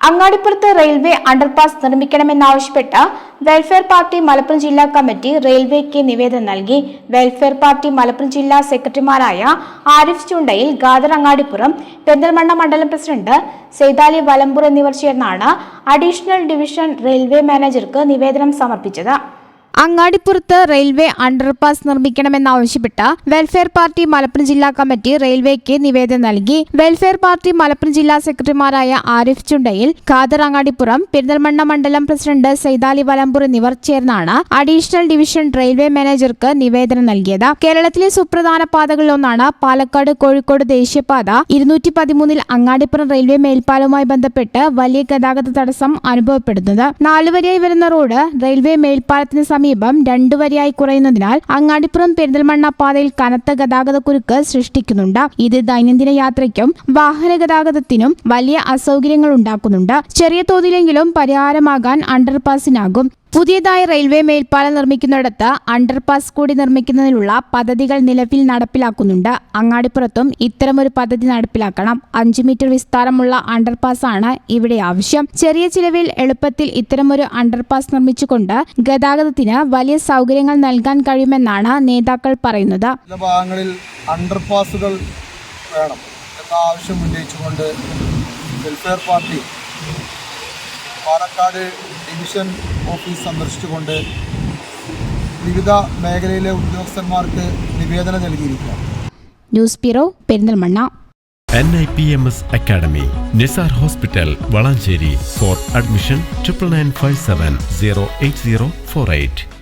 അങ്ങാടിപ്പുറത്ത് railway underpass നിർമ്മിക്കണമെന്നാവശ്യപ്പെട്ട് welfare party Malappuram ജില്ലാ committee റെയിൽവേക്ക് നിവേദനം നൽകി. വെൽഫെയർ പാർട്ടി മലപ്പുറം ജില്ലാ സെക്രട്ടറിമാരായ ആരിഫ് ചുണ്ടയിൽ, ഖാദർ അങ്ങാടിപ്പുറം, പെരിന്തൽമണ്ണ മണ്ഡലം പ്രസിഡന്റ് സെയ്താലി വലമ്പൂർ എന്നിവർ ചേർന്നാണ് അഡീഷണൽ ഡിവിഷൻ റെയിൽവേ മാനേജർക്ക് നിവേദനം സമർപ്പിച്ചത്. അങ്ങാടിപ്പുറത്ത് റെയിൽവേ അണ്ടർപാസ് നിർമ്മിക്കണമെന്നാവശ്യപ്പെട്ട് വെൽഫെയർ പാർട്ടി മലപ്പുറം ജില്ലാ കമ്മിറ്റി റെയിൽവേക്ക് നിവേദനം നൽകി. വെൽഫെയർ പാർട്ടി മലപ്പുറം ജില്ലാ സെക്രട്ടറിമാരായ ആരിഫ് ചുണ്ടയിൽ, ഖാദർ അങ്ങാടിപ്പുറം, പെരിന്തൽമണ്ണ മണ്ഡലം പ്രസിഡന്റ് സെയ്താലി വലമ്പൂർ എന്നിവർ ചേർന്നാണ് അഡീഷണൽ ഡിവിഷൻ റെയിൽവേ മാനേജർക്ക് നിവേദനം നൽകിയത്. കേരളത്തിലെ സുപ്രധാന പാതകളിലൊന്നാണ് പാലക്കാട് കോഴിക്കോട് ദേശീയപാത 213 അങ്ങാടിപ്പുറം റെയിൽവേ മേൽപ്പാലവുമായി ബന്ധപ്പെട്ട് വലിയ ഗതാഗത തടസ്സം അനുഭവപ്പെടുന്നത്. 4 വരിയായി വരുന്ന റോഡ് റെയിൽവേ മേൽപ്പാലത്തിന് സമീപം 2 വരിയായി കുറയുന്നതിനാൽ അങ്ങാടിപ്പുറം പെരിന്തൽമണ്ണ പാതയിൽ കനത്ത ഗതാഗത കുരുക്ക് സൃഷ്ടിക്കുന്നുണ്ട്. ഇത് ദൈനംദിന യാത്രയ്ക്കും വാഹന ഗതാഗതത്തിനും വലിയ അസൗകര്യങ്ങൾ ഉണ്ടാക്കുന്നുണ്ട്. ചെറിയ തോതിലെങ്കിലും പരിഹാരമാകാൻ അണ്ടർപാസിനാകും. പുതിയതായി റെയിൽവേ മേൽപ്പാലം നിർമ്മിക്കുന്നിടത്ത് അണ്ടർപാസ് കൂടി നിർമ്മിക്കുന്നതിനുള്ള പദ്ധതികൾ നിലവിൽ നടപ്പിലാക്കുന്നുണ്ട്. അങ്ങാടിപ്പുറത്തും ഇത്തരമൊരു പദ്ധതി നടപ്പിലാക്കണം. 5 മീറ്റർ വിസ്താരമുള്ള അണ്ടർപാസ് ആണ് ഇവിടെ ആവശ്യം. ചെറിയ ചിലവിൽ എളുപ്പത്തിൽ ഇത്തരമൊരു അണ്ടർപാസ് നിർമ്മിച്ചുകൊണ്ട് ഗതാഗതത്തിന് വലിയ സൗകര്യങ്ങൾ നൽകാൻ കഴിയുമെന്നാണ് നേതാക്കൾ പറയുന്നത്. ചില ഭാഗങ്ങളിൽ അണ്ടർപാസുകൾ വേണം എന്ന ആവശ്യം ഉന്നയിച്ചുകൊണ്ട് welfare party Palakkad division office സന്ദർശിച്ചുകൊണ്ട് വിവിധ മേഖലയിലെ ഉദ്യോഗസ്ഥന്മാർക്ക് നിവേദനം നൽകിയിരിക്കുക. News bureau, Perinthalmanna. NIPMS Academy, Nisar Hospital, Valancheri. For admission 9957 08048.